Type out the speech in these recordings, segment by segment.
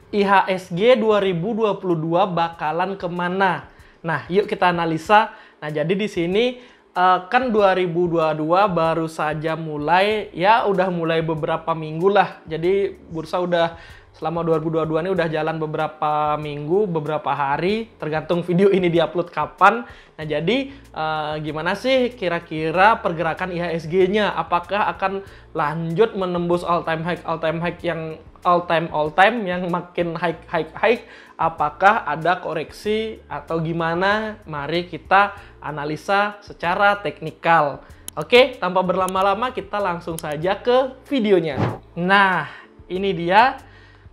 IHSG 2022 bakalan kemana? Nah, yuk kita analisa. Nah, jadi di sini kan 2022 baru saja mulai, ya udah mulai beberapa minggu lah. Jadi bursa udah selama 2022 ini udah jalan beberapa minggu, beberapa hari, tergantung video ini diupload kapan. Nah, jadi gimana sih kira-kira pergerakan IHSG-nya? Apakah akan lanjut menembus all time high yang all time yang makin high? Apakah ada koreksi atau gimana? Mari kita analisa secara teknikal. Oke, tanpa berlama-lama kita langsung saja ke videonya. Nah, ini dia.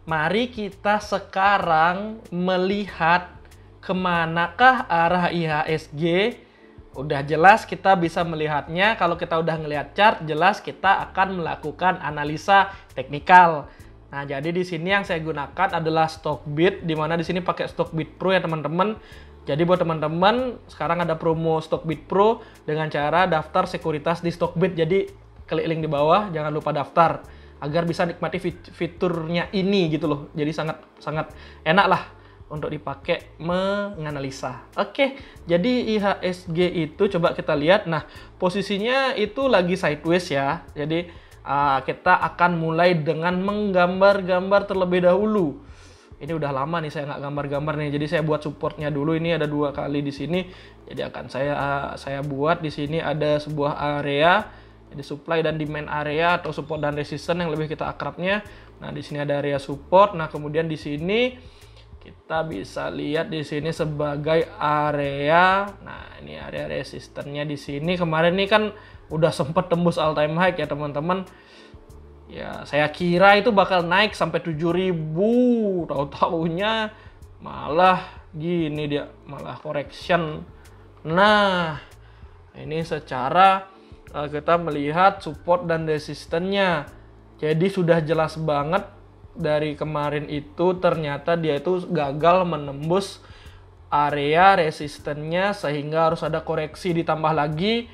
Mari kita sekarang melihat kemanakah arah IHSG. Udah jelas kita bisa melihatnya. Kalau kita udah ngelihat chart, jelas kita akan melakukan analisa teknikal. Nah, jadi di sini yang saya gunakan adalah Stockbit, di mana di sini pakai Stockbit Pro ya teman-teman. Jadi buat teman-teman, sekarang ada promo Stockbit Pro dengan cara daftar sekuritas di Stockbit. Jadi klik link di bawah, jangan lupa daftar agar bisa nikmati fiturnya ini gitu loh. Jadi sangat enak lah untuk dipakai menganalisa. Oke, jadi IHSG itu coba kita lihat. Nah, posisinya itu lagi sideways ya. Jadi kita akan mulai dengan menggambar-gambar terlebih dahulu. Ini udah lama nih saya nggak gambar-gambar nih. Jadi saya buat supportnya dulu. Ini ada 2 kali di sini. Jadi akan saya buat di sini ada sebuah area. Jadi supply dan demand area atau support dan resistance yang lebih kita akrabnya. Nah, di sini ada area support. Nah, kemudian di sini kita bisa lihat di sini sebagai area. Nah, ini area resistennya di sini. Kemarin ini kan udah sempat tembus all time high ya teman-teman. Ya, saya kira itu bakal naik sampai 7.000. Tahu-taunya malah gini dia, malah correction. Nah, ini secara kita melihat support dan resistennya. Jadi sudah jelas banget dari kemarin itu ternyata dia itu gagal menembus area resistennya sehingga harus ada koreksi. Ditambah lagi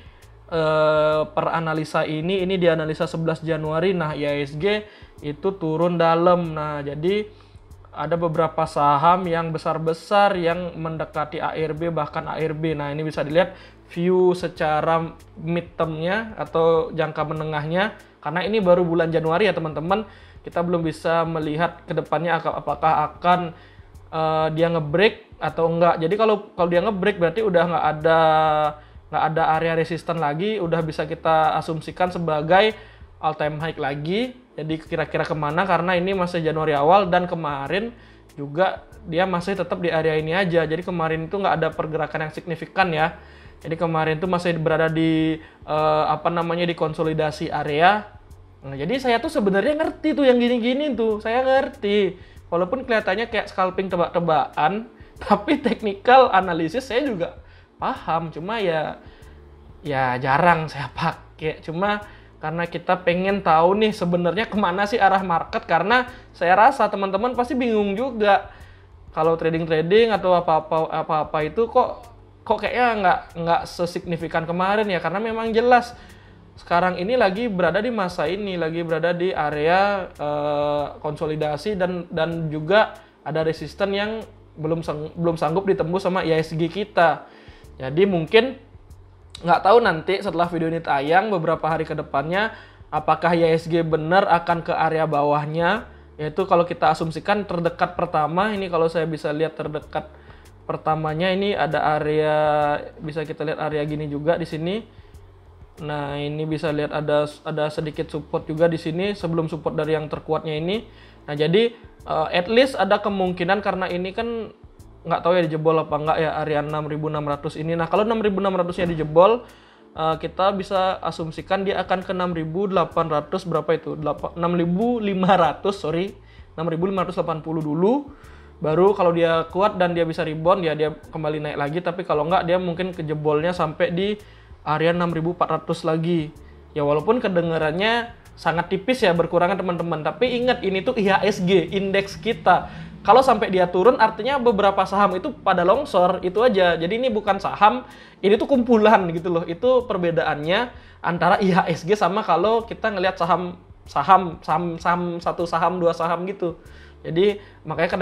per analisa ini dianalisa 11 Januari. Nah, IHSG itu turun dalam. Nah, jadi ada beberapa saham yang besar-besar yang mendekati ARB, bahkan ARB. Nah, ini bisa dilihat view secara midterm-nya atau jangka menengahnya. Karena ini baru bulan Januari ya teman-teman. Kita belum bisa melihat ke depannya apakah akan dia nge-break atau enggak. Jadi kalau dia nge-break berarti udah nggak ada area resisten lagi. Udah bisa kita asumsikan sebagai all time high lagi. Jadi kira-kira kemana, karena ini masih Januari awal dan kemarin juga dia masih tetap di area ini aja. Jadi kemarin itu nggak ada pergerakan yang signifikan ya. Jadi kemarin itu masih berada di di konsolidasi area. Nah, jadi saya tuh sebenarnya ngerti tuh yang gini-gini tuh. Saya ngerti. Walaupun kelihatannya kayak scalping tebak-tebakan, tapi technical analisis saya juga paham. Cuma ya jarang saya pakai. Cuma karena kita pengen tahu nih sebenarnya kemana sih arah market, karena saya rasa teman-teman pasti bingung juga kalau trading atau apa itu kok kayaknya nggak sesignifikan kemarin ya, karena memang jelas sekarang ini lagi berada di masa ini, lagi berada di area konsolidasi dan juga ada resisten yang belum sanggup ditembus sama IHSG kita. Jadi mungkin nggak tahu nanti setelah video ini tayang beberapa hari ke depannya apakah IHSG benar akan ke area bawahnya, yaitu kalau kita asumsikan terdekat pertama ini, kalau saya bisa lihat terdekat pertamanya ini ada area, bisa kita lihat area gini juga di sini. Nah, ini bisa lihat ada sedikit support juga di sini sebelum support dari yang terkuatnya ini. Nah, jadi at least ada kemungkinan, karena ini kan nggak tahu ya dijebol apa enggak ya area 6.600 ini. Nah, kalau 6.600-nya dijebol, kita bisa asumsikan dia akan ke 6.800 berapa itu? 6.500, sorry. 6.580 dulu. Baru kalau dia kuat dan dia bisa rebound ya dia kembali naik lagi, tapi kalau enggak dia mungkin kejebolnya sampai di area 6.400 lagi. Ya walaupun kedengarannya sangat tipis ya berkurangan teman-teman, tapi ingat ini tuh IHSG, indeks kita. Kalau sampai dia turun artinya beberapa saham itu pada longsor, itu aja. Jadi ini bukan saham, ini tuh kumpulan gitu loh. Itu perbedaannya antara IHSG sama kalau kita ngelihat satu saham, 2 saham gitu. Jadi makanya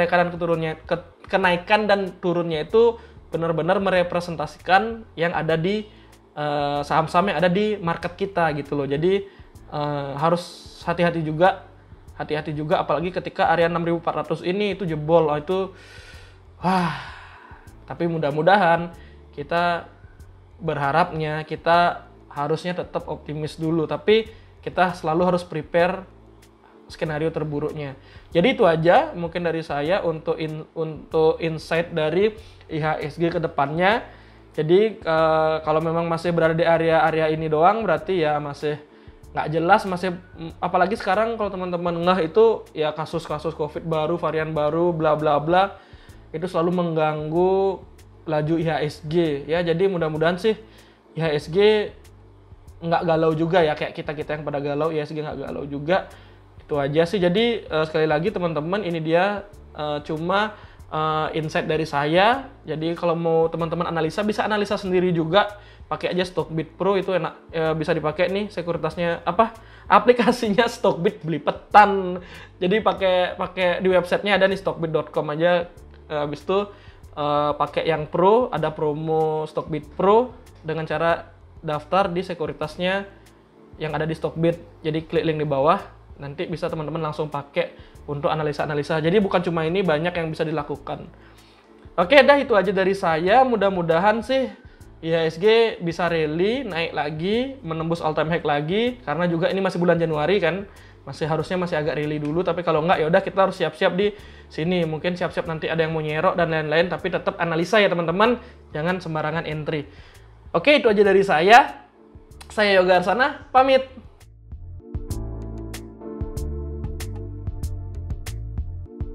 kenaikan dan turunnya itu benar-benar merepresentasikan yang ada di saham-saham yang ada di market kita gitu loh. Jadi harus hati-hati juga apalagi ketika area 6.400 ini itu jebol. Tapi mudah-mudahan kita berharapnya kita harusnya tetap optimis dulu, tapi kita selalu harus prepare skenario terburuknya. Jadi itu aja mungkin dari saya untuk insight dari IHSG ke depannya. Jadi kalau memang masih berada di area-area ini doang berarti ya masih nggak jelas, apalagi sekarang kalau teman-teman ngeh itu ya kasus-kasus COVID baru, varian baru, bla bla bla, itu selalu mengganggu laju IHSG ya. Jadi mudah-mudahan sih IHSG nggak galau juga ya, kayak kita yang pada galau, IHSG nggak galau juga. Itu aja sih. Jadi sekali lagi teman-teman, ini dia cuma insight dari saya. Jadi kalau mau teman-teman analisa, bisa analisa sendiri juga, pakai aja Stockbit Pro, itu enak, bisa dipakai nih sekuritasnya, aplikasinya Stockbit belipetan. Jadi pakai di websitenya ada nih stockbit.com aja. Habis itu pakai yang Pro, ada promo Stockbit Pro dengan cara daftar di sekuritasnya yang ada di Stockbit. Jadi klik link di bawah, nanti bisa teman-teman langsung pakai untuk analisa-analisa. Jadi bukan cuma ini, banyak yang bisa dilakukan. Oke, dah itu aja dari saya. Mudah-mudahan sih IHSG bisa rally, naik lagi, menembus all time high lagi. Karena juga ini masih bulan Januari kan, harusnya masih agak rally dulu. Tapi kalau enggak, ya udah kita harus siap-siap di sini. Mungkin siap-siap nanti ada yang mau nyerok dan lain-lain. Tapi tetap analisa ya teman-teman, jangan sembarangan entry. Oke, itu aja dari saya. Saya Yoga Arsana, pamit.